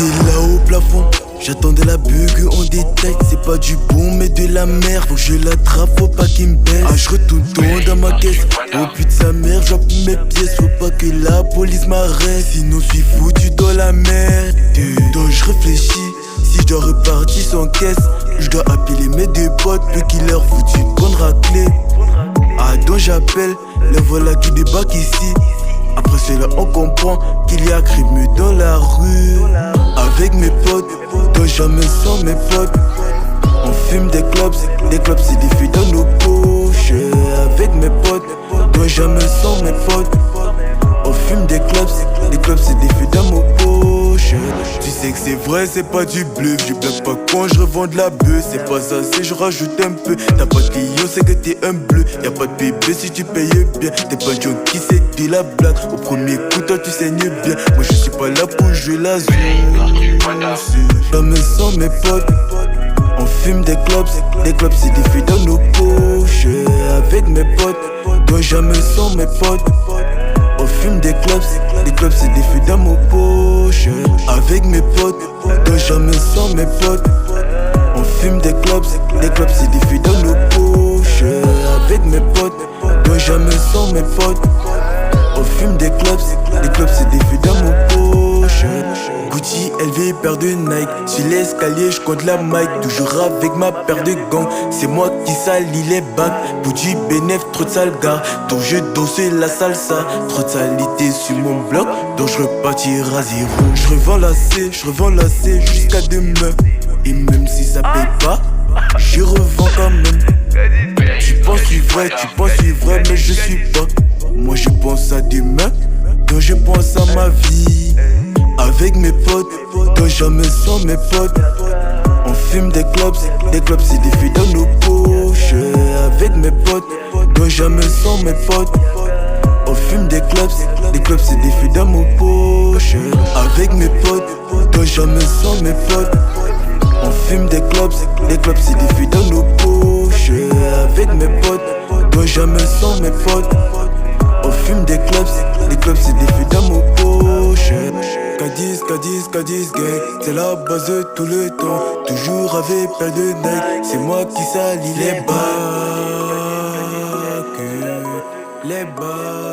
J'étais là au plafond, j'attendais la bug, on détaille. C'est pas du bon mais de la merde. Faut que je l'attrape, faut pas qu'il me baisse. Ah, je retourne dans ma caisse. Oh putain sa mère, j'en plus mes pièces. Faut pas que la police m'arrête. Sinon je suis foutu dans la merde. Donc je réfléchis, si je dois repartir sans caisse, je dois appeler mes deux potes, plus qu'il leur foutu une bonne raclée. Ah donc j'appelle, le voilà qui débarque ici. Après cela on comprend qu'il y a crime dans la rue. Avec mes potes, donc jamais sans mes potes. On fume des clubs c'est des filles dans nos poches. Avec mes potes, donc jamais sans mes potes. On fume des clubs c'est des filles dans nos poches. Tu sais que c'est vrai, c'est pas du bluff. Je blague pas quand je revends de la bœuf. C'est pas ça, c'est je rajoute un peu. T'as pas de client, c'est que t'es un bleu. Y'a pas de bébé si tu payes bien. T'es pas un junkie, c'est de la blague. Au premier coup, toi tu saignes bien. Moi je suis pas là pour jouer la zone. Jamais sans mes potes. On fume des clubs c'est des filles dans nos poches. Avec mes potes, donc jamais sans mes potes. On fume des clubs c'est des filles dans nos poches. Avec mes potes, donc jamais sans mes potes. On fume des clubs c'est des filles dans nos poches. Avec mes potes, donc jamais sans mes potes. On fume des clubs c'est des filles dans nos poches. Gucci, LV, paire de Nike. Sur l'escalier, je compte la mic. Toujours avec ma paire de gants. C'est moi qui salis les bacs. Pour du bénéf, trop de sale gars. Donc je danse la salsa. Trop de salité sur mon bloc. Donc je repartirai à zéro. Je revends la C jusqu'à demain. Et même si ça paye pas, je revends quand même. Tu penses vrai, mais je suis pas. Moi je pense à demain, donc je pense à ma vie. Avec mes potes, donc jamais sans mes potes. On fume des clubs c'est des filles dans nos poches. Avec mes potes, donc jamais sans mes potes. On fume des clubs c'est des filles dans nos poches. Avec mes potes, donc jamais sans mes potes. On fume des clubs c'est des filles dans nos poches. Avec mes potes, donc jamais sans mes potes. On fume des clubs c'est des filles dans nos poches. Cadiz gang, c'est la base de tout le temps. Toujours avec plein de Nike, c'est moi qui salis les bacs. Les bacs.